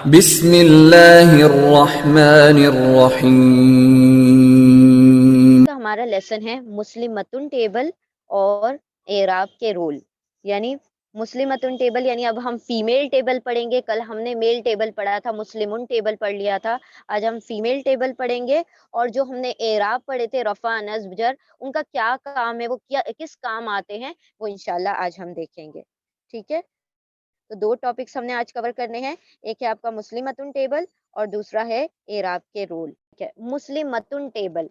بسم اللہ الرحمن الرحیم. کا ہمارا لیسن ہے مسلمتن ٹیبل اور اعراب کے رول. یعنی مسلمتن ٹیبل یعنی اب ہم فیمیل ٹیبل پڑھیں گے. کل ہم نے میل ٹیبل پڑھا تھا, مسلمن ٹیبل پڑھ لیا تھا. آج ہم فیمیل ٹیبل پڑھیں گے. اور جو ہم نے اعراب پڑھے تھے رفع نصب جر, ان کا کیا کام ہے, وہ کس کام آتے ہیں, وہ انشاءاللہ آج ہم دیکھیں گے. ٹھیک ہے, تو دو ٹاپکس ہم نے آج کور کرنے ہیں. ایک ہے آپ کا مسلمتن ٹیبل اور دوسرا ہے اعراب کے رول. ٹھیک ہے, مسلمتن ٹیبل.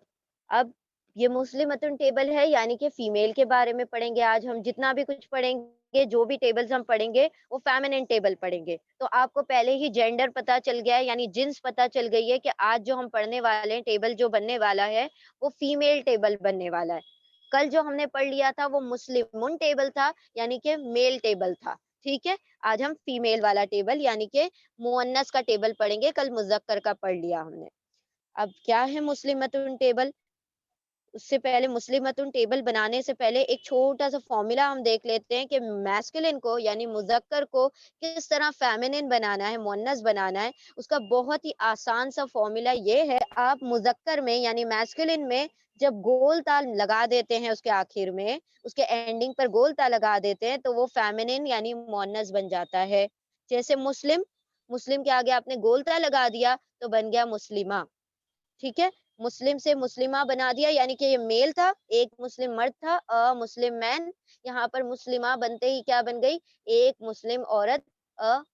اب یہ مسلمتن ٹیبل ہے یعنی کہ فیمیل کے بارے میں پڑھیں گے. آج ہم جتنا بھی کچھ پڑھیں گے, جو بھی ٹیبلز ہم پڑھیں گے وہ فیمینن ٹیبل پڑھیں گے. تو آپ کو پہلے ہی جینڈر پتا چل گیا ہے, یعنی جنس پتا چل گئی ہے کہ آج جو ہم پڑھنے والے ہیں ٹیبل جو بننے والا ہے وہ فیمیل ٹیبل بننے والا ہے. کل جو ہم نے پڑھ لیا تھا وہ مسلمن ٹیبل تھا یعنی کہ میل ٹیبل تھا. ٹھیک ہے, آج ہم فیمیل والا ٹیبل یعنی کہ مؤنث کا ٹیبل پڑھیں گے. کل مذکر کا پڑھ لیا ہم نے. اب کیا ہے مسلمتن ٹیبل, اس سے پہلے مسلمتن ٹیبل بنانے سے پہلے ایک چھوٹا سا فارمولا ہم دیکھ لیتے ہیں کہ میسکولن کو یعنی مذکر کو کس طرح فیمینن بنانا ہے, مؤنث بنانا ہے. اس کا بہت ہی آسان سا فارمولا یہ ہے, آپ مذکر میں یعنی میسکولن میں جب گول تال لگا دیتے ہیں اس کے آخر میں, اس کے اینڈنگ پر گول تال لگا دیتے ہیں تو وہ فیمینن یعنی مؤنث بن جاتا ہے. جیسے مسلم, مسلم کے آگے آپ نے گول تال لگا دیا تو بن گیا مسلمہ. ٹھیک ہے, مسلم سے مسلمہ بنا دیا یعنی کہ یہ میل تھا, ایک مسلم مرد تھا, مسلم مین. یہاں پر مسلمہ بنتے ہی کیا بن گئی, ایک مسلم عورت,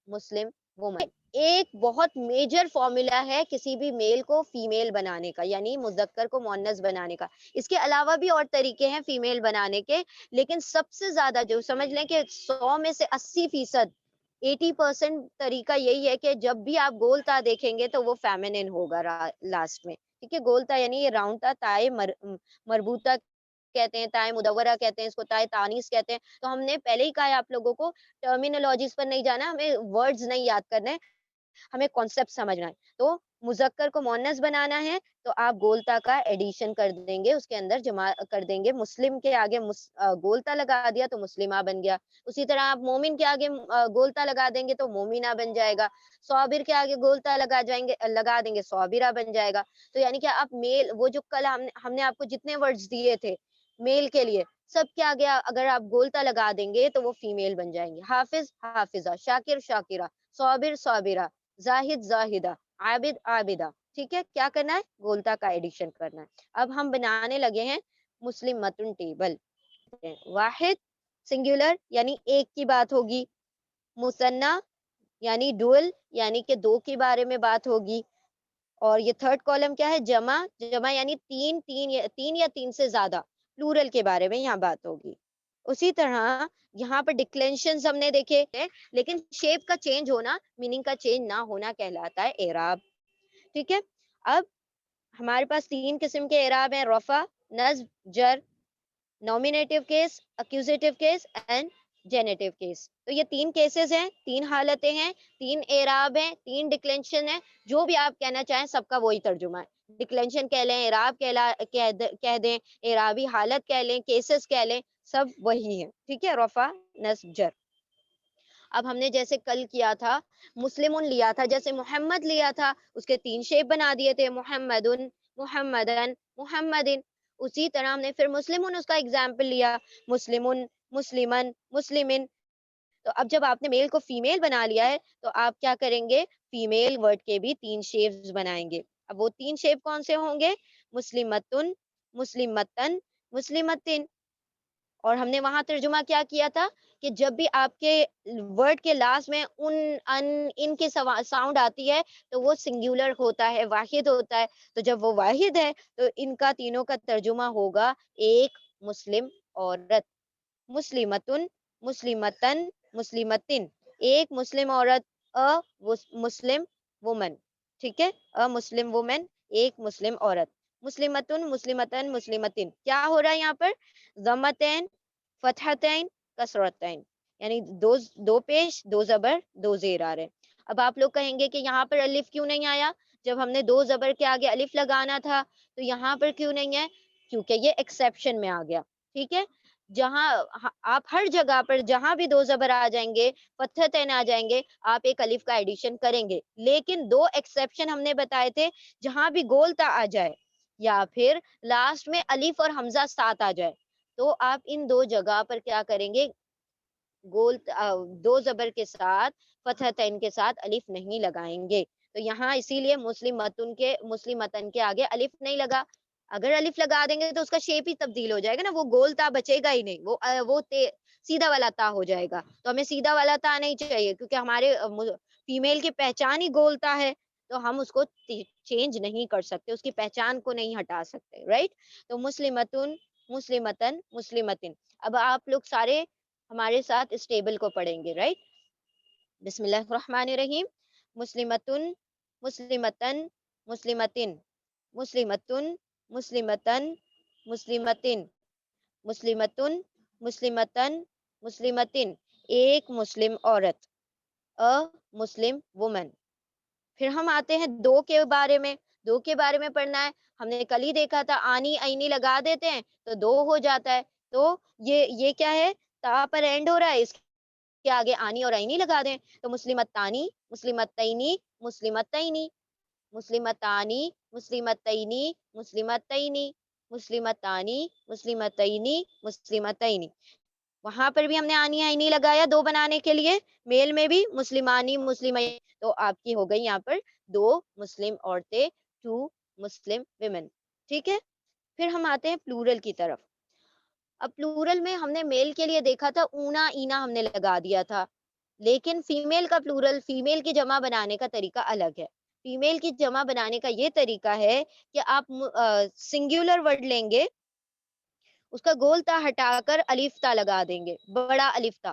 مسلم وومن. ایک بہت میجر فارمولا ہے کسی بھی میل کو فیمیل بنانے کا, یعنی مذکر کو مؤنث بنانے کا. اس کے علاوہ بھی اور طریقے ہیں فیمیل بنانے کے, لیکن سب سے زیادہ جو سمجھ لیں کہ 100 میں سے 80%, 80% طریقہ یہی ہے کہ جب بھی آپ گول تا دیکھیں گے تو وہ فیمینن ہوگا لاسٹ میں. ٹھیک ہے, گول تا یعنی یہ راؤنڈ تا, تائے مربوطہ کہتے ہیں, تائے مدورہ کہتے ہیں اس کو, تائے تانیث کہتے ہیں. تو ہم نے پہلے ہی کہا ہے آپ لوگوں کو ٹرمینالوجیز پر نہیں جانا, ہمیں ورڈز نہیں یاد کرنے, ہمیں کانسیپٹ سمجھنا ہے. تو مذکر کو مؤنث بنانا ہے تو آپ گولتا کا ایڈیشن کر دیں گے, اس کے اندر جمع کر دیں گے. مسلم کے آگے گولتا لگا دیا تو مسلمہ بن گیا. اسی طرح آپ مومن کے آگے گولتا لگا دیں گے تو مومنہ بن جائے گا. صابر کے آگے گولتا لگا دیں گے صابرہ بن جائے گا. تو یعنی کہ آپ میل, وہ جو کل ہم نے آپ کو جتنے ورڈز دیے تھے میل کے لیے, سب کے آگے اگر آپ گولتا لگا دیں گے تو وہ فیمیل بن جائیں گے. حافظ حافظہ, شاکر شاکرہ, صابر صابرہ, زاہد زاہدہ, عابد عابدہ. ٹھیک ہے, کیا کرنا ہے, گولتا کا ایڈیشن کرنا ہے. اب ہم بنانے لگے ہیں مسلمتن ٹیبل. واحد سنگولر یعنی ایک کی بات ہوگی, مثنی یعنی ڈوئل یعنی کہ دو کے بارے میں بات ہوگی. اور یہ تھرڈ کالم کیا ہے, جمع, جمع یعنی تین یا تین سے زیادہ, پلورل کے بارے میں یہاں بات ہوگی. اسی طرح یہاں پر ڈکلینشنز ہم نے دیکھے ہیں, لیکن شیپ کا چینج ہونا, میننگ کا چینج نہ ہونا کہلاتا ہے اعراب. ٹھیک ہے, اب ہمارے پاس 3 قسم کے اعراب ہیں, رفع, نصب, جر, نومینیٹو کیس, ایکوزیٹو کیس اینڈ جینیٹو کیس. تو یہ 3 کیسز ہیں, 3 حالتیں ہیں, 3 اعراب ہیں, 3 ڈکلینشن ہیں. جو بھی آپ کہنا چاہیں سب کا وہی ترجمہ ہے. ڈکلینشن کہہ لیں, اعراب کہہ دیں, اعرابی حالت کہہ لیں, کیسز کہہ لیں, سب وہی ہیں. ٹھیک ہے, رفع, نصب, جر. اب ہم نے جیسے کل کیا تھا مسلمن لیا تھا, جیسے محمد لیا تھا, اس کے 3 شیپ بنا دیے تھے, محمدن, محمدن, محمدن. اسی طرح ہم نے پھر مسلمن اس کا ایگزامپل لیا, مسلمن, مسلمن, مسلمن. تو اب جب آپ نے میل کو فیمیل بنا لیا ہے تو آپ کیا کریں گے, فیمیل ورڈ کے بھی 3 شیپس بنائیں گے. اب وہ 3 شیپ کون سے ہوں گے, مسلمتن, مسلمتن, مسلمتن. اور ہم نے وہاں ترجمہ کیا کیا تھا کہ جب بھی آپ کے ورڈ کے لاسٹ میں ان کے ساؤنڈ آتی ہے تو وہ سنگولر ہوتا ہے, واحد ہوتا ہے. تو جب وہ واحد ہے تو ان کا تینوں کا ترجمہ ہوگا ایک مسلم عورت, مسلمتن, مسلمتن, مسلمتن, ایک مسلم عورت, مسلم وومن. ٹھیک ہے, مسلم وومن, ایک مسلم عورت. مسلمتن, مسلمتن, مسلمتن. کیا ہو رہا ہے یہاں پر, ضمتین, فتحتین, کسرتین, یعنی دو پیش, 2 زبر, 2 زیر آ رہے. اب آپ لوگ کہیں گے کہ یہاں پر الف کیوں نہیں آیا, جب ہم نے 2 زبر کے آگے الف لگانا تھا تو یہاں پر کیوں نہیں ہے, کیونکہ یہ ایکسیپشن میں آ گیا. ٹھیک ہے, جہاں آپ ہر جگہ پر جہاں بھی دو زبر آ جائیں گے، فتحتین آ جائیں گے، آپ ایک الف کا ایڈیشن کریں گے. لیکن دو ایکسیپشن ہم نے بتائے تھے، جہاں بھی گولتا آ جائے یا پھر لاسٹ میں الف اور حمزہ ساتھ آ جائے، تو آپ ان دو جگہ پر کیا کریں گے، دو زبر کے ساتھ فتحتین کے ساتھ الف نہیں لگائیں گے. تو یہاں اسی لیے مسلم متن کے آگے الف نہیں لگا. اگر الف لگا دیں گے تو اس کا شیپ ہی تبدیل ہو جائے گا نا، وہ گول تا بچے گا ہی نہیں، وہ سیدھا والا تا ہو جائے گا. تو ہمیں سیدھا والا تا نہیں چاہیے، کیونکہ ہمارے فیمیل کی پہچان ہی گول تا ہے، تو ہم اس کو چینج نہیں کر سکتے، اس کی پہچان کو نہیں ہٹا سکتے، رائٹ. تو مسلمتن، مسلمتن، مسلمتن. اب آپ لوگ سارے ہمارے ساتھ اس ٹیبل کو پڑھیں گے، رائٹ. بسم اللہ الرحمن الرحیم. مسلمتن، مسلمتن، مسلمتن، مسلمتن، مسلمتن، مسلمتن، مسلمتن، مسلمتن، مسلمتن. ایک مسلم عورت، مسلم وومن. پھر ہم آتے ہیں دو کے بارے میں. دو کے بارے میں پڑھنا ہے. ہم نے کل ہی دیکھا تھا، آنی اینی لگا دیتے ہیں تو دو ہو جاتا ہے. تو یہ کیا ہے، تا پر اینڈ ہو رہا ہے، اس کے آگے آنی اور اینی لگا دیں تو مسلمتانی، مسلمتینی، مسلمتینی، مسلمتانی، مسلمتینی، مسلمتینی، مسلمتانی، مسلمتینی، مسلمتینی. وہاں پر بھی ہم نے آنی آئینی لگایا دو بنانے کے لیے، میل میں بھی مسلمانی، مسلمین. تو آپ کی ہو گئی یہاں پر دو مسلم عورتیں، ٹو مسلم ویمن. ٹھیک ہے. پھر ہم آتے ہیں پلورل کی طرف. اب پلورل میں ہم نے میل کے لیے دیکھا تھا، اونا اینا ہم نے لگا دیا تھا، لیکن فیمیل کا پلورل، فیمیل کی جمع بنانے کا طریقہ الگ ہے. فیمیل کی جمع بنانے کا یہ طریقہ ہے کہ آپ سنگولر ورڈ لیں گے، اس کا گول تا ہٹا کر الف تا لگا دیں گے، بڑا الف تا،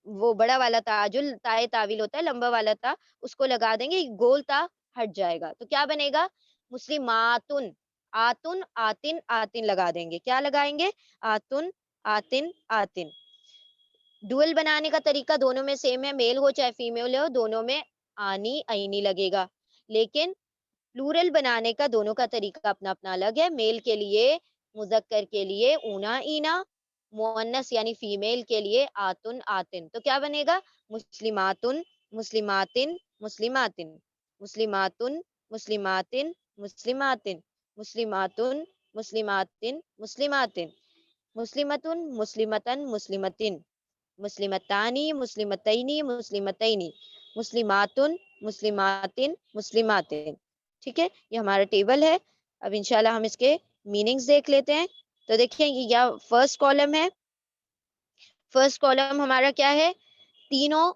وہ بڑا والا تا جو تائے تعویل ہوتا ہے، لمبا والا تا، اس کو لگا دیں گے، گول تا ہٹ جائے گا. تو کیا بنے گا، مسلماتن. آتن، آتن، آتن لگا دیں گے. کیا لگائیں گے، آتن، آتن، آتن. ڈوئل بنانے کا طریقہ دونوں میں سیم ہے، میل ہو چاہے فیمیل ہو، دونوں میں آنی اینی لگے گا. لیکن پلورل بنانے کا دونوں کا طریقہ اپنا اپنا الگ ہے. میل کے لیے، مذکر کے لیے اونا اینا، مؤنث یعنی فیمیل کے لیے آتن، آتن. تو کیا بنے گا، مسلماتن، مسلماتن، مسلماتن، مسلماتن، مسلماتن، مسلماتن، مسلماتن، مسلماتن، مسلماتن، مسلمتن، مسلمتن، مسلمتن، مسلمتانی، مسلمتینی، مسلمتینی، مسلماتن، مسلماتن، مسلماتن. ٹھیک ہے. یہ ہمارا ٹیبل ہے. اب انشاءاللہ ہم اس کے میننگز دیکھ لیتے ہیں. تو دیکھیں یہ فرسٹ کالم ہے. فرسٹ کالم ہمارا کیا ہے، تینوں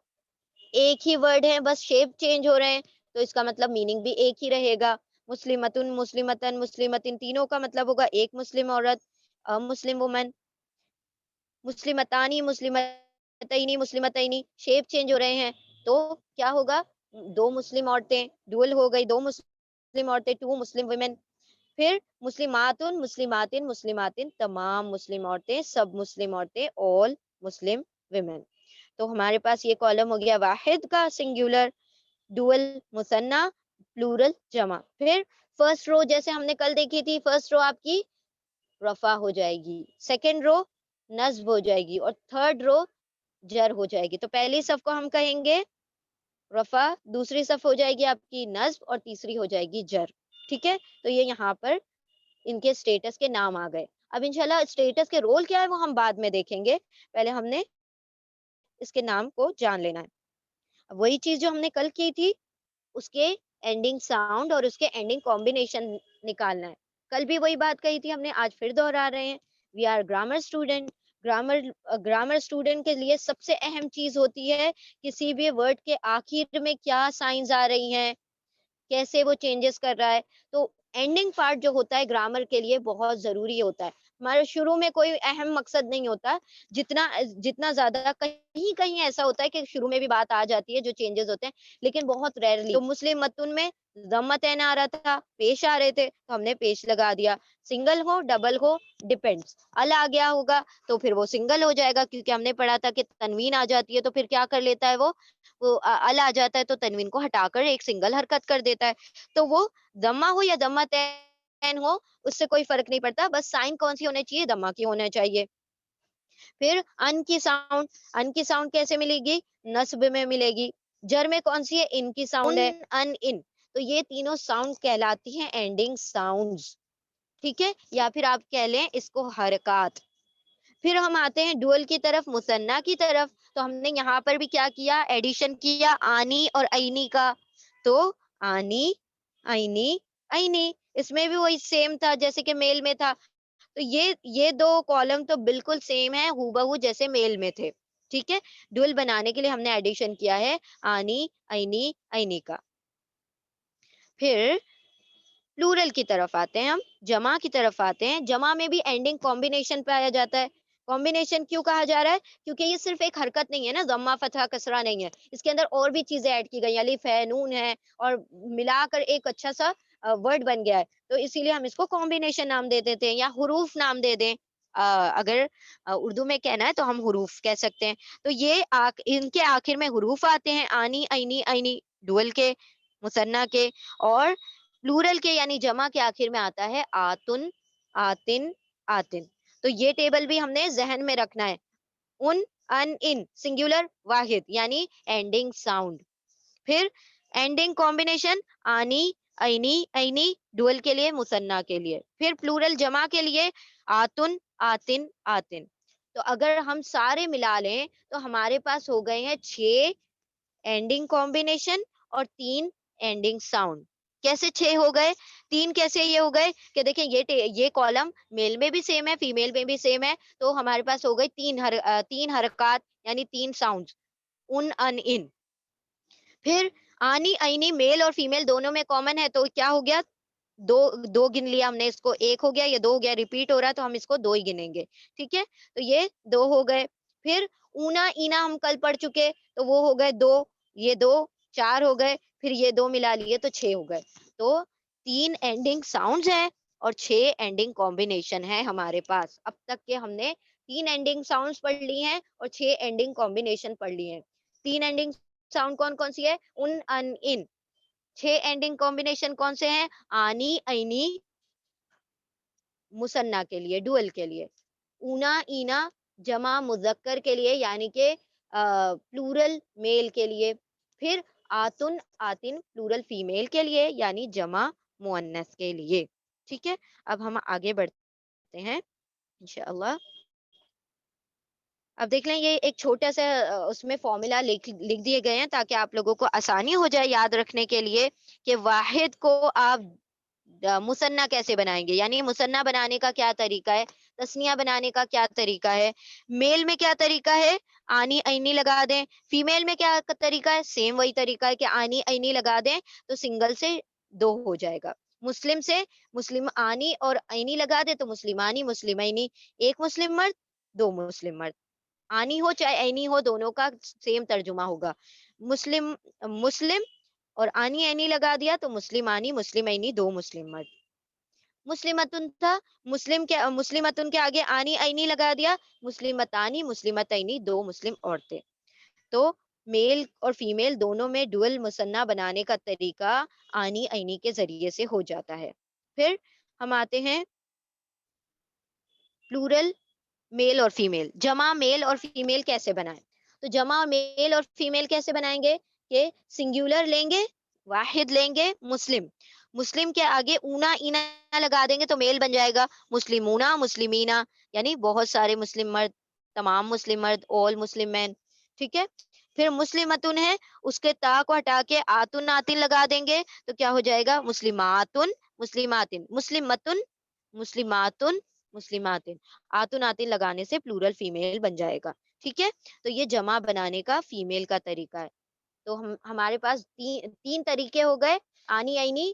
ایک ہی ورڈ ہے، بس شیپ چینج ہو رہے ہیں، تو اس کا مطلب میننگ بھی ایک ہی رہے گا. مسلمتن، مسلمتن، مسلمتن، تینوں کا مطلب ہوگا ایک مسلم عورت، مسلم وومن. مسلمتانی، مسلمتینی، مسلمتینی، شیپ چینج ہو رہے ہیں، تو کیا ہوگا، دو مسلم عورتیں، ڈوئل ہو گئی، دو مسلم عورتیں، ٹو مسلم ویمن. پھر مسلماتن، مسلماتن، مسلماتن، تمام مسلم عورتیں، سب مسلم عورتیں، all مسلم ویمن. تو ہمارے پاس یہ کالم ہو گیا واحد کا سنگولر، ڈوئل مثنیٰ، پلورل جمع. پھر فرسٹ رو جیسے ہم نے کل دیکھی تھی، فرسٹ رو آپ کی رفع ہو جائے گی، سیکنڈ رو نصب ہو جائے گی، اور تھرڈ رو جر ہو جائے گی. تو پہلی صف کو ہم کہیں گے رفع، دوسری صف ہو جائے گی آپ کی نصب، اور تیسری ہو جائے گی جر. ٹھیک ہے. تو یہ یہاں پر ان کے اسٹیٹس کے نام آ گئے. اب انشاءاللہ اسٹیٹس کے رول کیا ہے وہ ہم بعد میں دیکھیں گے، پہلے ہم نے اس کے نام کو جان لینا ہے. وہی چیز جو ہم نے کل کی تھی، اس کے اینڈنگ ساؤنڈ اور اس کے اینڈنگ کمبینیشن نکالنا ہے. کل بھی وہی بات کہی تھی ہم نے، آج پھر دوہرا رہے ہیں. We are grammar student. Grammar student کے لیے سب سے اہم چیز ہوتی ہے کسی بھی ورڈ کے آخر میں کیا سائنز آ رہی ہیں، کیسے وہ چینجز کر رہا ہے. تو اینڈنگ پارٹ جو ہوتا ہے گرامر کے لیے بہت ضروری ہوتا ہے. ہمارے شروع میں کوئی اہم مقصد نہیں ہوتا، جتنا زیادہ کہیں کہیں ایسا ہوتا ہے کہ شروع میں بھی بات آ جاتی ہے جو چینجز ہوتے ہیں، لیکن بہت ریئرلی. تو مسلم متن میں ضمتین آ رہا تھا، پیش آ رہے تھے، تو ہم نے پیش لگا دیا. سنگل ہو ڈبل ہو ڈیپینڈس. ال آ گیا ہوگا تو پھر وہ سنگل ہو جائے گا، کیونکہ ہم نے پڑھا تھا کہ تنوین آ جاتی ہے تو پھر کیا کر لیتا ہے وہ ال آ جاتا ہے تو تنوین کو ہٹا کر ایک سنگل حرکت کر دیتا ہے. تو وہ ضمہ ہو یا ضمتین ہو، اس سے کوئی فرق نہیں پڑتا، بس سائن کون سی ہونے چاہیے، ضمہ کی ہونا چاہیے. پھر ان کی ساؤنڈ کیسے ملے گی؟ نصب میں ملے گی. جر میں کون سی ہے؟ ان کی ساؤنڈ ہے. ان تو یہ تینوں ساؤنڈ کہلاتی ہیں اینڈنگ ساؤنڈز. ٹھیک ہے، یا پھر آپ کہہ لیں اس کو حرکات. پھر ہم آتے ہیں ڈوئل کی طرف، مثنیٰ کی طرف. تو ہم نے یہاں پر بھی کیا کیا؟ ایڈیشن کیا آنی اور اینی کا. تو آنی، اینی، اینی. اس میں بھی وہی سیم تھا جیسے کہ میل میں تھا. تو یہ دو کالم تو بالکل سیم ہے، ہو بہو جیسے میل میں تھے. ٹھیک ہے، ڈوئل بنانے کے لیے ہم نے ایڈیشن کیا ہے آنی، اینی، اینی کا. پھر پلورل کی طرف آتے ہیں ہم، جمع کی طرف آتے ہیں. جمع میں بھی اینڈنگ کمبینیشن پایا جاتا ہے. کمبینیشن کیوں کہا جا رہا ہے؟ کیونکہ یہ صرف ایک حرکت نہیں ہے نا، ضمہ فتحہ کسرہ نہیں ہے. اس کے اندر اور بھی چیزیں ایڈ کی گئی ہیں، الف ہے، نون ہے، اور ملا کر ایک اچھا سا ورڈ بن گیا ہے. تو اسی لیے ہم اس کو کمبینیشن نام دے دیتے ہیں، یا حروف نام دے دیں. اگر اردو میں کہنا ہے تو ہم حروف کہہ سکتے ہیں. تو یہ ان کے آخر میں حروف آتے ہیں، آنی، اینی، اینی ڈوئل کے، مثنیٰ کے. اور پلورل کے یعنی جمع کے آخر میں آتا ہے آتن، آتن، آتن. تو یہ ٹیبل بھی ہم نے ذہن میں رکھنا ہے. ان سنگولر واحد یعنی اینڈنگ ساؤنڈ. پھر اینڈنگ کمبینیشن آنی، اینی، اینی ڈوئل کے لیے، مثنیٰ کے لیے. پھر پلورل جمع کے لیے آتن، آتن، آتن. تو اگر ہم سارے ملا لیں تو ہمارے پاس ہو گئے ہیں 6 اینڈنگ کمبینیشن اور 3 اینڈنگ ساؤنڈ. کیسے 6 ہو گئے؟ 3 کیسے یہ ہو گئے کہ دیکھیں یہ کالم میل میں بھی سیم ہے، فیمیل میں بھی سیم ہے. تو ہمارے پاس ہو گئی 3 حرکات یعنی 3 ساؤنڈ، ان. پھر آنی، اینی میل اور فیمیل دونوں میں کامن ہے تو کیا ہو گیا؟ دو گن لیا ہم نے اس کو، ایک ہو گیا، یہ 2 ہو گیا. ریپیٹ ہو رہا ہے تو ہم اس کو 2 ہی گنیں گے. ٹھیک ہے، تو یہ 2 ہو گئے. پھر اونا، اینا ہم کل پڑھ چکے تو وہ ہو گئے 2، یہ 2 4 ہو گئے. پھر یہ 2 ملا لیے تو 6 ہو گئے. تو 3 اینڈنگ ساؤنڈز ہیں اور 6 اینڈنگ کمبینیشن ہے ہمارے پاس. اب تک کے ہم نے 3 اینڈنگ ساؤنڈز پڑھ لی ہیں اور 6 اینڈنگ کمبینیشن پڑھ لی ہیں. 3 اینڈنگ ساؤنڈ کون سی ہے؟ ان. 6 اینڈنگ کمبینیشن کون سے ہیں؟ آنی، اینی مثنیٰ کے لیے، ڈوئل کے لیے. اونا، اینا جمع مذکر کے لیے یعنی کہ پلورل میل کے لیے. پھر آتن، آتن پلورل فیمیل کے لیے یعنی جمع مؤنث کے لیے. ٹھیک ہے، اب ہم آگے بڑھتے ہیں انشاءاللہ. اب دیکھ لیں یہ ایک چھوٹا سا اس میں فارمولا لکھ دیے گئے ہیں تاکہ آپ لوگوں کو آسانی ہو جائے یاد رکھنے کے لیے کہ واحد کو آپ مثنیٰ کیسے بنائیں گے. یعنی مثنیٰ بنانے کا کیا طریقہ ہے، تثنیہ بنانے کا کیا طریقہ ہے. میل میں کیا طریقہ ہے؟ آنی، اینی لگا دیں. فیمیل میں کیا طریقہ ہے؟ سیم وہی طریقہ ہے کہ آنی، اینی لگا دیں تو سنگل سے 2 ہو جائے گا. مسلم سے مسلم آنی اور اینی لگا دے تو مسلمانی، مسلمینی. ایک مسلم مرد، 2 مسلم مرد. آنی ہو چاہے اینی ہو دونوں کا سیم ترجمہ ہوگا. مسلم اور آنی، اینی لگا دیا تو مسلمانی، مسلمینی 2 مسلم مرد. مسلمتن تھا، مسلمتن کے آگے آنی، اینی لگا دیا، مسلمتانی، مسلمتینی 2 مسلم عورتیں. تو میل اور فیمیل دونوں میں ڈوئل مثنیٰ بنانے کا طریقہ آنی، اینی کے ذریعے سے ہو جاتا ہے. پھر ہم آتے ہیں پلورل میل اور فیمیل. جمع میل اور فیمیل کیسے بنائیں؟ تو جمع میل اور فیمیل کیسے بنائیں گے کہ سنگولر لیں گے، واحد لیں گے. مسلم کے آگے اونا، اینا لگا دیں گے تو میل بن جائے گا مسلمونا، مسلمینا یعنی بہت سارے مسلم مرد، تمام مسلم مرد، all مسلم مین. ٹھیک ہے، پھر مسلمتن ہے اس کے تا کو ہٹا کے آتن، آتن لگا دیں گے تو کیا ہو جائے گا؟ مسلماتن، مسلماتن. مسلمتن، مسلماتن، مسلماتن. آتن، آتن لگانے سے پلورل فیمیل بن جائے گا. ٹھیک ہے، تو یہ جمع بنانے کا فیمیل کا طریقہ ہے. تو ہمارے پاس 3 طریقے ہو گئے آنی، اینی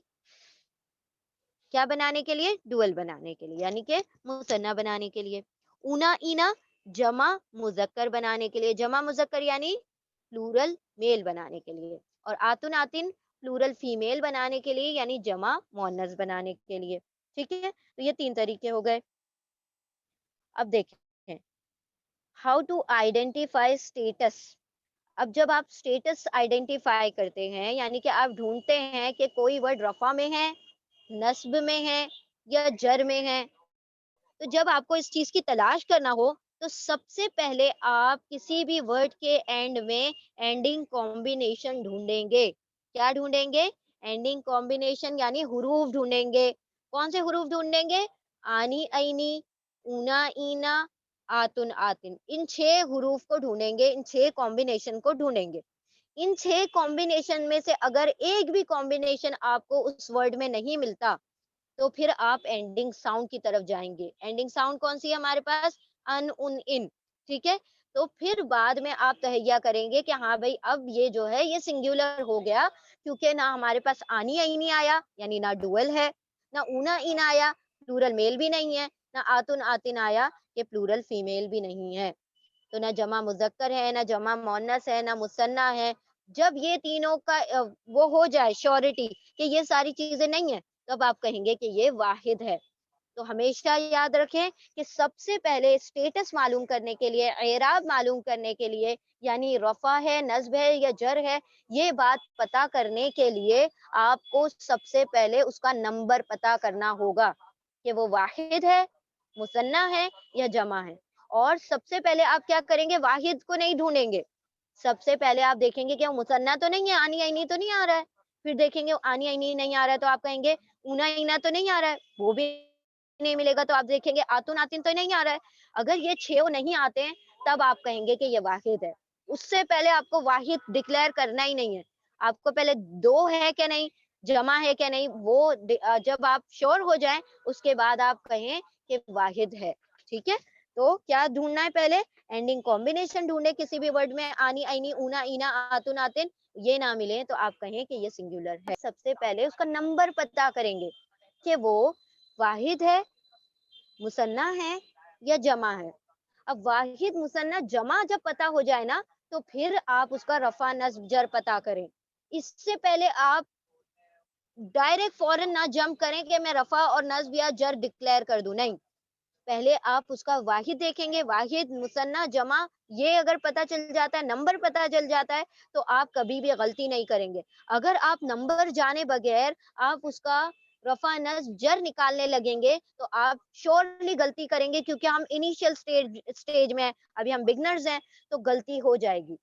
کیا بنانے کے لیے؟ ڈوئل بنانے کے لیے یعنی کہ مثنیٰ بنانے کے لیے. اونا، اینا جمع مذکر بنانے کے لیے، جمع مذکر یعنی پلورل میل بنانے کے لیے. اور آتن، آتن پلورل فیمیل بنانے کے لیے یعنی جمع مؤنث بنانے کے لیے. ٹھیک ہے، تو یہ 3 طریقے ہو گئے. اب دیکھیں ہاؤ ٹو آئیڈینٹیفائی اسٹیٹس. اب جب آپ اسٹیٹس آئیڈینٹیفائی کرتے ہیں یعنی کہ آپ ڈھونڈتے ہیں کہ کوئی ورڈ رفع میں ہے، نصب میں ہے یا جر میں ہے. تو جب آپ کو اس چیز کی تلاش کرنا ہو تو سب سے پہلے آپ کسی بھی ورڈ کے اینڈ میں اینڈنگ کمبینیشن ڈھونڈیں گے. کیا ڈھونڈیں گے؟ اینڈنگ کمبینیشن یعنی حروف ڈھونڈیں گے. کون سے حروف ڈھونڈیں گے؟ آنی اینی، اونا اینا، آتن آتن. ان 6 حروف کو ڈھونڈیں گے، ان 6 کمبینیشن کو ڈھونڈیں گے. ان 6 کمبینیشن میں سے اگر ایک بھی کمبینیشن آپ کو اس ورڈ میں نہیں ملتا تو پھر آپ اینڈنگ ساؤنڈ کی طرف جائیں گے. اینڈنگ ساؤنڈ کون سی ہے ہمارے پاس؟ ان، ان، ان. ٹھیک ہے. تو پھر بعد میں آپ تہیہ کریں گے کہ ہاں بھائی اب یہ جو ہے یہ سنگولر ہو گیا، کیونکہ نہ ہمارے پاس آنی اینی آیا یعنی نہ ڈوئل ہے، نہ اونا این آیا پلورل میل بھی نہیں ہے، نہ آتن آتن آیا کہ پلورل فیمیل بھی نہیں ہے. تو نہ جمع مذکر ہے، نہ جمع مؤنث ہے، نہ مثنیٰ ہے. جب یہ تینوں کا وہ ہو جائے شیورٹی کہ یہ ساری چیزیں نہیں ہیں، تب آپ کہیں گے کہ یہ واحد ہے. تو ہمیشہ یاد رکھیں کہ سب سے پہلے اسٹیٹس معلوم کرنے کے لیے، اعراب معلوم کرنے کے لیے، یعنی رفع ہے، نصب ہے یا جر ہے، یہ بات پتا کرنے کے لیے آپ کو سب سے پہلے اس کا نمبر پتا کرنا ہوگا کہ وہ واحد ہے، مثنیٰ ہے یا جمع ہے. اور سب سے پہلے آپ کیا کریں گے؟ واحد کو نہیں ڈھونڈیں گے. سب سے پہلے آپ دیکھیں گے کہ وہ مثنیٰ تو نہیں ہے، آنی اینی تو نہیں آ رہا ہے. پھر دیکھیں گے آنی اینی نہیں آ رہا ہے تو آپ کہیں گے اونا اینا تو نہیں آ رہا ہے، وہ بھی نہیں ملے گا تو آپ دیکھیں گے آتن آتن تو نہیں آ رہا ہے. اگر یہ 6 نہیں آتے ہیں تب آپ کہیں گے کہ یہ واحد ہے. اس سے پہلے آپ کو واحد ڈکلیئر کرنا ہی نہیں ہے. آپ کو پہلے 2 ہے کہ نہیں، جمع ہے کہ نہیں، وہ جب آپ شور ہو جائیں اس کے بعد آپ کہیں کہ واحد ہے. ٹھیک ہے. تو کیا ڈھونڈنا ہے؟ پہلے اینڈنگ کمبینیشن ڈھونڈے کسی بھی ورڈ میں، آنی اینی، اونا اینا، آتن آتن. یہ نہ ملے تو آپ کہیں کہ یہ سنگولر ہے. سب سے پہلے اس کا نمبر پتا کریں گے کہ وہ واحد ہے، مثنیٰ ہے یا جمع ہے. اب واحد، مثنیٰ، جمع جب پتا ہو جائے نا تو پھر آپ اس کا رفع نصب جر پتا کریں. اس سے پہلے آپ ڈائریکٹ فوراً نہ جمپ کریں کہ میں رفع اور نصب یا جر ڈکلیئر کر دوں. نہیں، پہلے آپ اس کا واحد دیکھیں گے. واحد، مثنیٰ، جمع، یہ اگر پتا چل جاتا ہے، نمبر پتا چل جاتا ہے تو آپ کبھی بھی غلطی نہیں کریں گے. اگر آپ نمبر جانے بغیر آپ اس کا رفع نصب جر نکالنے لگیں گے تو آپ شورلی غلطی کریں گے، کیونکہ ہم انیشیل سٹیج میں ہیں، ابھی ہم بگنرز ہیں تو غلطی ہو جائے گی.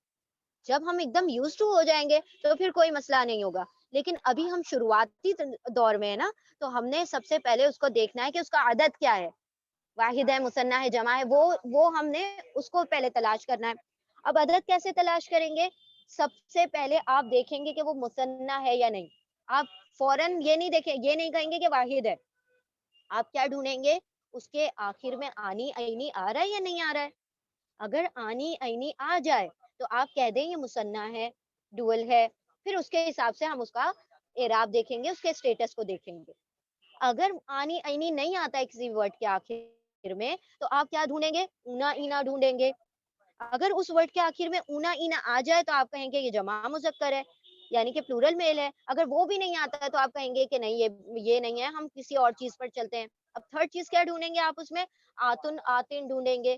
جب ہم ایک دم یوز ٹو ہو جائیں گے تو پھر کوئی مسئلہ نہیں ہوگا. لیکن ابھی ہم شروعاتی دور میں ہے نا، تو ہم نے سب سے پہلے اس کو دیکھنا ہے کہ اس کا عدد کیا ہے، واحد ہے، مثنیٰ ہے، جمع ہے. وہ ہم نے اس کو پہلے تلاش کرنا ہے. اب عدد کیسے تلاش کریں گے؟ سب سے پہلے آپ دیکھیں گے کہ وہ مثنیٰ ہے یا نہیں. آپ فوراً یہ نہیں دیکھیں، یہ نہیں کہیں گے کہ واحد ہے. آپ کیا ڈھونڈیں گے؟ اس کے آخر میں آنی اینی آ رہا ہے یا نہیں آ رہا ہے. اگر آنی اینی آ جائے تو آپ کہہ دیں یہ مثنیٰ ہے، ڈوئل ہے. پھر اس کے حساب سے ہم اس کا اعراب دیکھیں گے، اس کے اسٹیٹس کو دیکھیں گے. اگر آنی اینی نہیں آتا ہے کسی ورڈ کے آخر میں تو آپ کیا ڈھونڈیں گے؟ اونا اینا ڈھونڈیں گے. اگر اس ورڈ کے آخر میں اونا اینا آ جائے تو آپ کہیں گے یہ جمع مذکر ہے، یعنی کہ پلورل میل ہے. اگر وہ بھی نہیں آتا ہے تو آپ کہیں گے کہ نہیں، یہ نہیں ہے، ہم کسی اور چیز پر چلتے ہیں. اب تھرڈ چیز کیا ڈھونڈیں گے آپ اس میں؟ آتن آتن ڈھونڈیں گے.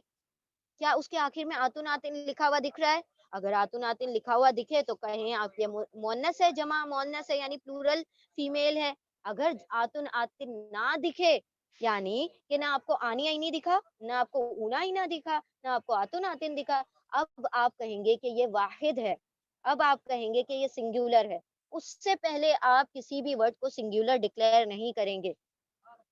کیا اس کے آخر میں آتن آتن لکھا ہوا دکھ رہا ہے؟ اگر آتن آتن لکھا ہوا دکھے تو کہیں آپ یہ مؤنث ہے، جمع مؤنث ہے یعنی پلورل فیمیل ہے. اگر آتن آتن نہ دکھے، یعنی کہ نہ آپ کو آنی اینی دکھا، نہ آپ کو اونا اینا دکھا، نہ آپ کو آتن آتن دکھا، اب آپ کہیں گے کہ یہ واحد ہے. اب آپ کہیں گے کہ یہ سنگولر ہے. اس سے پہلے آپ کسی بھی ورڈ کو سنگولر ڈکلیئر نہیں کریں گے.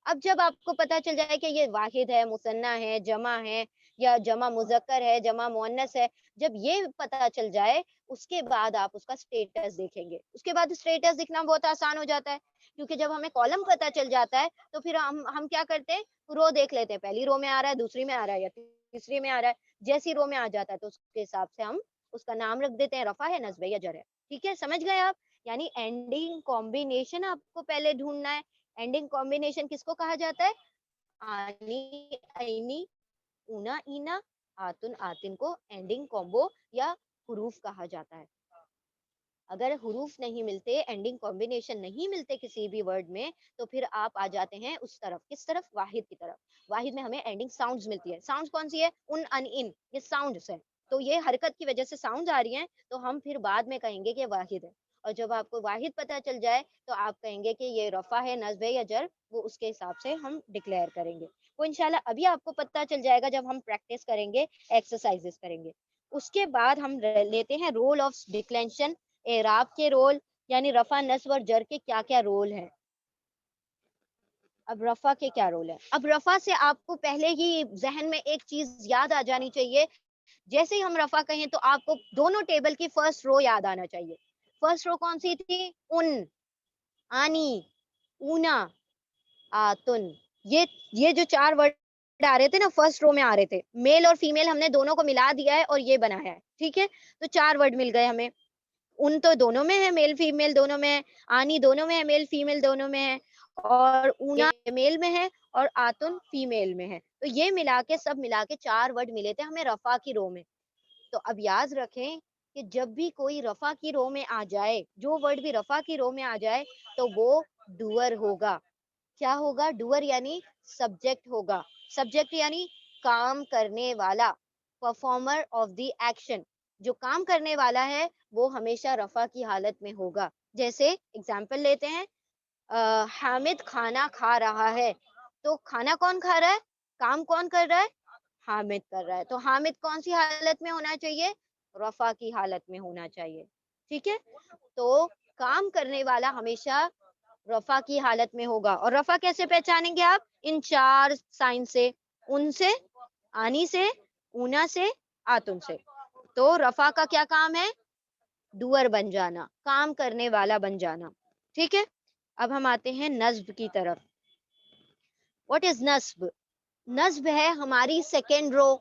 اب جب آپ کو پتا چل جائے کہ یہ واحد ہے، مثنیٰ ہے، جمع ہے یا جمع مذکر ہے، جمع مؤنث ہے، جب یہ پتا چل جائے اس کے بعد آپ اس کا اسٹیٹس دیکھیں گے. اس کے بعد اسٹیٹس دکھنا بہت آسان ہو جاتا ہے، کیونکہ جب ہمیں کالم پتا چل جاتا ہے تو پھر ہم کیا کرتے ہیں؟ رو دیکھ لیتے ہیں، پہلی رو میں آ رہا ہے، دوسری میں آ رہا ہے یا تیسری میں آ رہا ہے. جیسی رو میں آ جاتا ہے تو اس کے حساب سے ہم اس کا نام رکھ دیتے ہیں، رفع ہے، نصب ہے یا جر ہے. ٹھیک ہے، سمجھ گئے آپ؟ یعنی اینڈنگ کمبینیشن آپ کو پہلے ڈھونڈنا ہے. اینڈنگ کمبینیشن کس کو کہا جاتا ہے؟ آنی اینی، اونا اینا، آتن آتن کو اینڈنگ کومبو یا حروف کہا جاتا ہے. اگر حروف نہیں ملتے، اینڈنگ کمبینیشن نہیں ملتے کسی بھی ورڈ میں، تو پھر آپ آ جاتے ہیں اس طرف. کس طرف؟ واحد کی طرف. واحد میں ہمیں اینڈنگ ساؤنڈز ملتی ہے. ساؤنڈز کون سی ہے؟ ان، ان، ان، یہ ساؤنڈز ہیں. تو یہ حرکت کی وجہ سے ساؤنڈز آ رہی ہیں تو ہم پھر بعد میں کہیں گے کہ واحد ہے. اور جب آپ کو واحد پتہ چل جائے تو آپ کہیں گے کہ یہ رفع ہے، نصب ہے یا جر، وہ اس کے حساب سے ہم ڈکلیئر کریں گے. وہ انشاءاللہ ابھی آپ کو پتہ چل جائے گا جب ہم پریکٹس کریں گے، ایکسرسائزز کریں گے. اس کے بعد ہم لیتے ہیں رول آف ڈکلینشن، اعراب کے رول، یعنی رفع، نصب اور جر کے کیا کیا رول ہیں. اب رفع کے کیا رول ہے؟ اب رفع سے آپ کو پہلے ہی ذہن میں ایک چیز یاد آ جانی چاہیے. جیسے ہی ہم رفع کہیں تو آپ کو دونوں ٹیبل کی فرسٹ رو یاد آنا چاہیے. فرسٹ رو کون سی تھی؟ ان، آنی، اونا، آتن. یہ جو 4 ورڈ آ رہے تھے نا، فرسٹ رو میں آ رہے تھے. میل اور فیمیل ہم نے دونوں کو ملا دیا ہے اور یہ بنایا ہے. ٹھیک ہے، تو 4 ورڈ مل گئے ہمیں. ان تو دونوں میں ہے، میل فیمیل دونوں میں ہے. آنی دونوں میں ہے، میل فیمیل دونوں میں ہے. اور اونا میل میں ہے اور آتن فیمیل میں ہے. تو یہ ملا کے، سب ملا کے 4 ورڈ ملے تھے ہمیں رفع کی رو میں. تو اب یاد رکھیں کہ جب بھی کوئی رفع کی رو میں آ جائے، جو ورڈ بھی رفع کی رو میں آ جائے تو وہ ڈوئر ہوگا. کیا ہوگا؟ ڈوئر یعنی سبجیکٹ ہوگا. سبجیکٹ یعنی کام کرنے والا، پرفارمر آف دی ایکشن. جو کام کرنے والا ہے وہ ہمیشہ رفع کی حالت میں ہوگا. جیسے اگزامپل لیتے ہیں، حامد کھانا کھا رہا ہے. تو کھانا کون کھا رہا ہے؟ کام کون کر رہا ہے؟ حامد کر رہا ہے. تو حامد کون سی حالت میں ہونا چاہیے؟ رفع کی حالت میں ہونا چاہیے. ٹھیک ہے، تو کام کرنے والا ہمیشہ رفع کی حالت میں ہوگا. اور رفع کیسے پہچانیں گے آپ؟ ان 4 سائن سے، ان سے، آنی سے، اونا سے، آتن سے. تو رفع کا کیا کام ہے؟ ڈوئر بن جانا، کام کرنے والا بن جانا. ٹھیک ہے، اب ہم آتے ہیں نصب کی طرف. واٹ از نصب؟ نصب ہے ہماری سیکنڈ رو.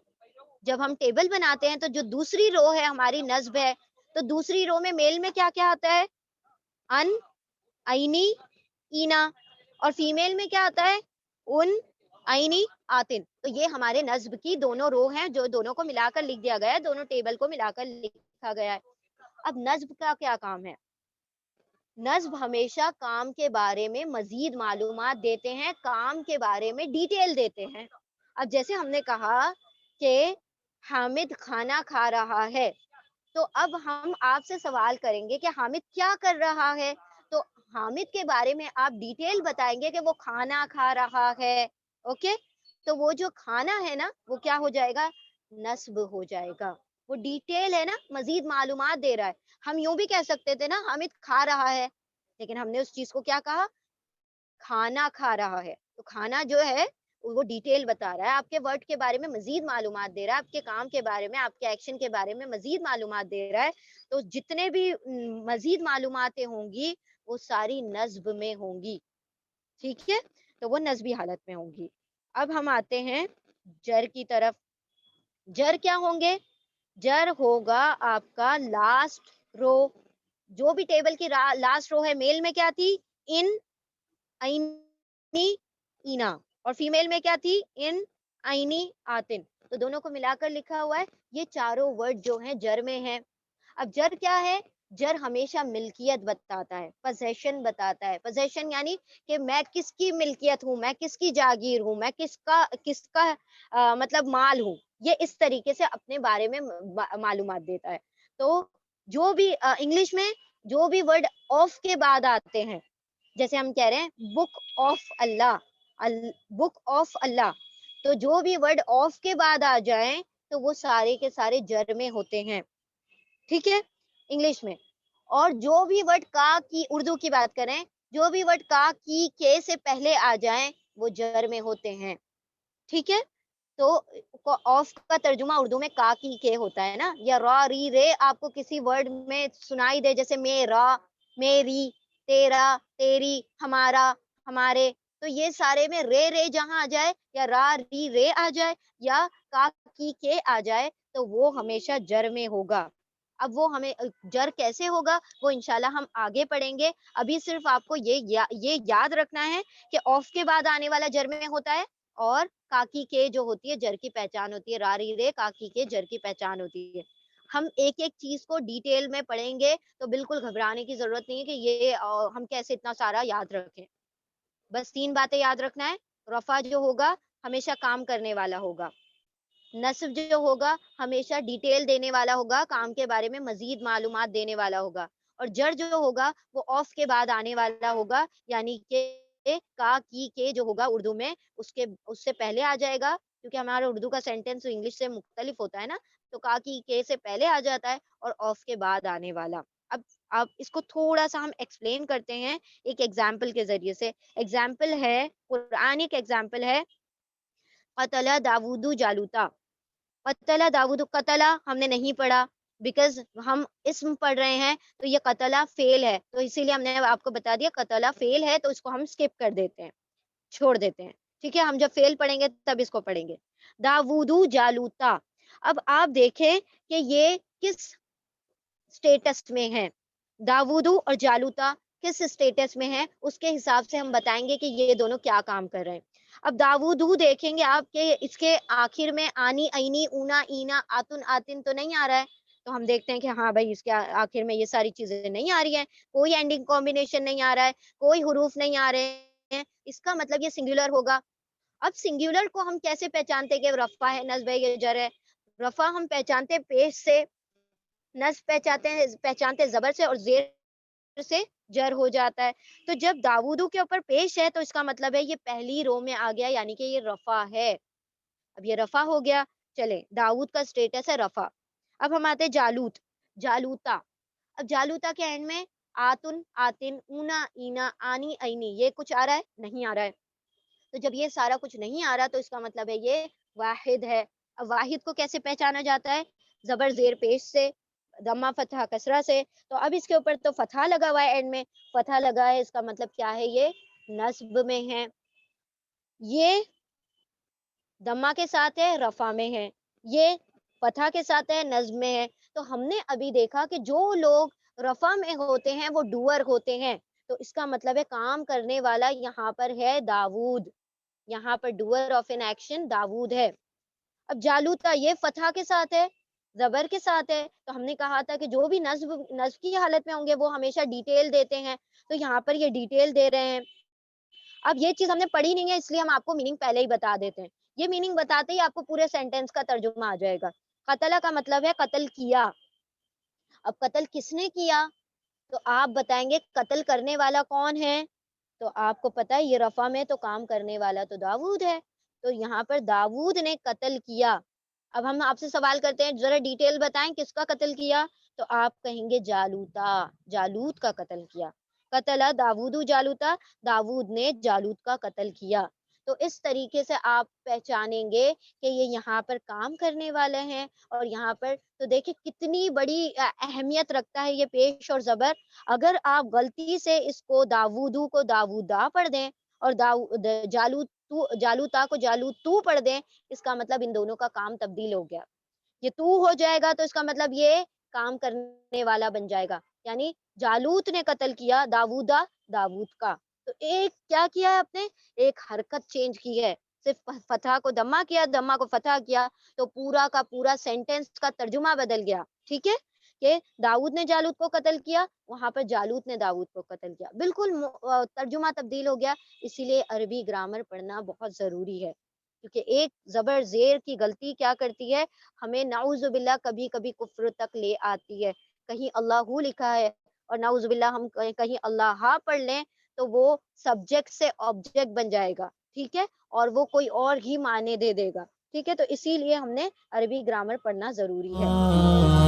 جب ہم ٹیبل بناتے ہیں تو جو دوسری رو ہے ہماری نصب ہے. تو دوسری رو میں میل میں کیا کیا آتا ہے؟ ان، اینی، اینا. اور فیمیل میں کیا آتا ہے؟ ان، اینی، آتن. تو یہ ہمارے نصب کی دونوں رو ہیں جو دونوں کو ملا کر لکھ دیا گیا ہے، دونوں ٹیبل کو ملا کر لکھا گیا ہے. اب نصب کا کیا کام ہے؟ نصب ہمیشہ کام کے بارے میں مزید معلومات دیتے ہیں، کام کے بارے میں ڈیٹیل دیتے ہیں. اب جیسے ہم نے کہا کہ حامد کھانا کھا رہا ہے، تو اب ہم آپ سے سوال کریں گے کہ حامد کیا کر رہا ہے. تو حامد کے بارے میں آپ ڈیٹیل بتائیں گے کہ وہ کھانا کھا رہا ہے. اوکے، تو وہ جو کھانا ہے نا، وہ کیا ہو جائے گا؟ نصب ہو جائے گا. وہ ڈیٹیل ہے نا، مزید معلومات دے رہا ہے. ہم یوں بھی کہہ سکتے تھے نا، حامد کھا رہا ہے، لیکن ہم نے اس چیز کو کیا کہا؟ کھانا کھا رہا ہے. تو کھانا جو ہے وہ ڈیٹیل بتا رہا ہے، آپ کے ورڈ کے بارے میں مزید معلومات دے رہا ہے، آپ کے کام کے بارے میں، آپ کے ایکشن کے بارے میں مزید معلومات دے رہا ہے. تو جتنے بھی مزید معلوماتیں ہوں گی وہ ساری نصب میں ہوں گی. ٹھیک ہے، تو وہ نصبی حالت میں ہوں گی. اب ہم آتے ہیں جر کی طرف. جر کیا ہوں گے؟ جر ہوگا آپ کا لاسٹ رو. جو بھی ٹیبل کی لاسٹ رو ہے، میل میں کیا تھی؟ ان، اینی، اینا. اور فیمیل میں کیا تھی؟ ان، اینی، آتن. تو دونوں کو ملا کر لکھا ہوا ہے. یہ چاروں ورڈ جو ہیں جر میں ہیں. اب جر کیا ہے؟ جر ہمیشہ ملکیت بتاتا ہے، پوزیشن بتاتا ہے. پوزیشن یعنی کہ میں کس کی ملکیت ہوں، میں کس کی جاگیر ہوں، میں کس کا مطلب مال ہوں. یہ اس طریقے سے اپنے بارے میں معلومات دیتا ہے. تو جو بھی انگلش میں جو بھی ورڈ آف کے بعد آتے ہیں، جیسے ہم کہہ رہے ہیں book of Allah, book of اللہ. تو جو بھی ورڈ آف کے بعد آ جائیں تو وہ سارے کے سارے جر میں ہوتے ہیں. ٹھیک ہے، انگلش میں. اور جو بھی ورڈ کا کی، اردو کی بات کریں، جو بھی ورڈ کا کی کے سے پہلے آ جائیں وہ جر میں ہوتے ہیں. ٹھیک ہے، تو آف کا ترجمہ اردو میں کا کی کے ہوتا ہے نا. یا را ری رے آپ کو کسی ورڈ میں سنائی دے، جیسے میرا، میری، تیرا، تیری، ہمارا، ہمارے، تو یہ سارے میں رے رے جہاں آ جائے، یا را ری رے آ جائے، یا کا کی کے آ جائے تو وہ ہمیشہ جر میں ہوگا. اب وہ ہمیں جر کیسے ہوگا وہ انشاءاللہ ہم آگے پڑھیں گے. ابھی صرف آپ کو یہ یاد رکھنا ہے کہ آف کے بعد آنے والا جر میں ہوتا ہے، اور کاکی کے جو ہوتی ہے جر کی پہچان ہوتی ہے. را ری رے کاکی کے جر کی پہچان ہوتی ہے. ہم ایک ایک چیز کو ڈیٹیل میں پڑھیں گے تو بالکل گھبرانے کی ضرورت نہیں ہے کہ یہ ہم کیسے اتنا سارا یاد رکھیں. بس 3 باتیں یاد رکھنا ہے. رفع جو ہوگا ہمیشہ کام کرنے والا ہوگا. نصب جو ہوگا ہمیشہ ڈیٹیل دینے والا ہوگا، کام کے بارے میں مزید معلومات دینے والا ہوگا. اور جر جو ہوگا وہ آف کے بعد آنے والا ہوگا، یعنی کہ کا کی کے جو ہوگا اردو میں اس سے پہلے آ جائے گا، کیونکہ ہمارا اردو کا سینٹینس انگلش سے مختلف ہوتا ہے نا، تو کا کی کے سے پہلے آ جاتا ہے اور آف کے بعد آنے والا۔ اب آپ اس کو تھوڑا سا ہم ایکسپلین کرتے ہیں ایک ایگزامپل کے ذریعے سے۔ ایگزامپل ہے، قرآنک ایگزامپل ہے، قتل داود جالوتا۔ قتل داود، قتلہ ہم نے نہیں پڑھا بیکاز ہم اسم پڑھ رہے ہیں، تو یہ قتلہ فعل ہے، تو اسی لیے ہم نے آپ کو بتا دیا قتلہ فعل ہے، تو اس کو ہم اسکپ کر دیتے ہیں، چھوڑ دیتے ہیں، ٹھیک ہے؟ ہم جب فعل پڑھیں گے تب اس کو پڑھیں گے۔ داودو جالوتا، اب آپ دیکھیں کہ یہ کس اسٹیٹس میں ہے، داودو اور جالوتا کس اسٹیٹس میں ہے، اس کے حساب سے ہم بتائیں گے کہ یہ دونوں کیا کام کر رہے ہیں۔ اب داودو دیکھیں گے آپ کہ اس کے آخر میں آنی، اینی، اونا، اینا، آتن، آتن تو نہیں آ رہا ہے، تو ہم دیکھتے ہیں کہ ہاں بھائی اس کے آخر میں یہ ساری چیزیں نہیں آ رہی ہیں، کوئی اینڈنگ کمبینیشن نہیں آ رہا ہے، کوئی حروف نہیں آ رہے ہیں، اس کا مطلب یہ سنگولر ہوگا۔ اب سنگولر کو ہم کیسے پہچانتے کہ رفع ہے، نصب ہے، یہ جر ہے؟ رفع ہم پہچانتے پیش سے، نصب پہچانتے زبر سے، اور زیر سے جر ہو جاتا ہے۔ تو جب داودو کے اوپر پیش ہے تو اس کا مطلب ہے یہ پہلی رو میں آ گیا، یعنی کہ یہ رفع ہے۔ اب یہ رفع ہو گیا، چلے داود کا سٹیٹس ہے رفع۔ اب ہم آتے جالوت، جالوتا۔ اب جالوتا کے اینڈ میں آتن، آتن، اونا، اینا، آنی، اینی، یہ کچھ آ رہا ہے؟ نہیں آ رہا ہے۔ تو جب یہ سارا کچھ نہیں آ رہا تو اس کا مطلب ہے یہ واحد ہے۔ اب واحد کو کیسے پہچانا جاتا ہے؟ زبر زیر پیش سے، ضمہ فتحہ کسرہ سے۔ تو اب اس کے اوپر تو فتحہ لگا ہوا ہے، اینڈ میں فتحہ لگا ہے، اس کا مطلب کیا ہے؟ یہ نصب میں ہے۔ یہ ضمہ کے ساتھ ہے، رفع میں ہے۔ یہ فتحہ کے ساتھ ہے، نصب میں ہے۔ تو ہم نے ابھی دیکھا کہ جو لوگ رفع میں ہوتے ہیں وہ ڈوور ہوتے ہیں، تو اس کا مطلب ہے کام کرنے والا یہاں پر ہے داود، یہاں پر ڈوور آف این ایکشن داود ہے۔ اب جالوتا یہ فتحہ کے ساتھ ہے، زبر کے ساتھ ہے، تو ہم نے کہا تھا کہ جو بھی نصب کی حالت میں ہوں گے وہ ہمیشہ ڈیٹیل دیتے ہیں، تو یہاں پر یہ ڈیٹیل دے رہے ہیں۔ اب یہ چیز ہم نے پڑھی نہیں ہے، اس لیے ہم آپ کو میننگ پہلے ہی بتا دیتے ہیں۔ یہ میننگ بتاتے ہی آپ کو پورے سینٹینس کا ترجمہ آ جائے گا۔ قتلہ کا مطلب ہے قتل کیا۔ اب قتل کس نے کیا؟ تو آپ بتائیں گے قتل کرنے والا کون ہے؟ تو آپ کو پتا ہے یہ رفع میں تو کام کرنے والا تو داود ہے، تو یہاں پر داود نے قتل کیا۔ اب ہم آپ سے سوال کرتے ہیں ذرا ڈیٹیل بتائیں کس کا قتل کیا، تو آپ کہیں گے جالوتا، جالوت کا قتل کیا۔ قتل داود جالوتا، داود نے جالوت کا قتل کیا۔ تو اس طریقے سے آپ پہچانیں گے کہ یہ یہاں پر کام کرنے والے ہیں، اور یہاں پر تو دیکھیں کتنی بڑی اہمیت رکھتا ہے یہ پیش اور زبر۔ اگر آپ غلطی سے اس کو داودو کو داودا پڑھ دیں اور جالوتا کو جالوتو پڑھ دیں، اس کا مطلب ان دونوں کا کام تبدیل ہو گیا۔ یہ تو ہو جائے گا تو اس کا مطلب یہ کام کرنے والا بن جائے گا، یعنی جالوت نے قتل کیا داودا، داود کا۔ تو ایک کیا کیا ہے آپ نے؟ ایک حرکت چینج کی ہے، صرف فتحہ کو دمہ کیا، دمہ کو فتحہ کیا، تو پورا کا پورا سینٹینس کا ترجمہ بدل گیا، ٹھیک ہے؟ کہ داود نے جالوت کو قتل کیا، وہاں پر جالوت نے داود کو قتل کیا، بالکل ترجمہ تبدیل ہو گیا۔ اسی لیے عربی گرامر پڑھنا بہت ضروری ہے، کیونکہ ایک زبر زیر کی غلطی کیا کرتی ہے؟ ہمیں نعوذ باللہ کبھی کبھی کفر تک لے آتی ہے۔ کہیں اللہ لکھا ہے اور نعوذ باللہ ہم کہیں اللہ پڑھ لیں تو وہ سبجیکٹ سے آبجیکٹ بن جائے گا، ٹھیک ہے؟ اور وہ کوئی اور ہی معنی دے دے گا، ٹھیک ہے؟ تو اسی لیے ہم نے عربی گرامر پڑھنا ضروری ہے۔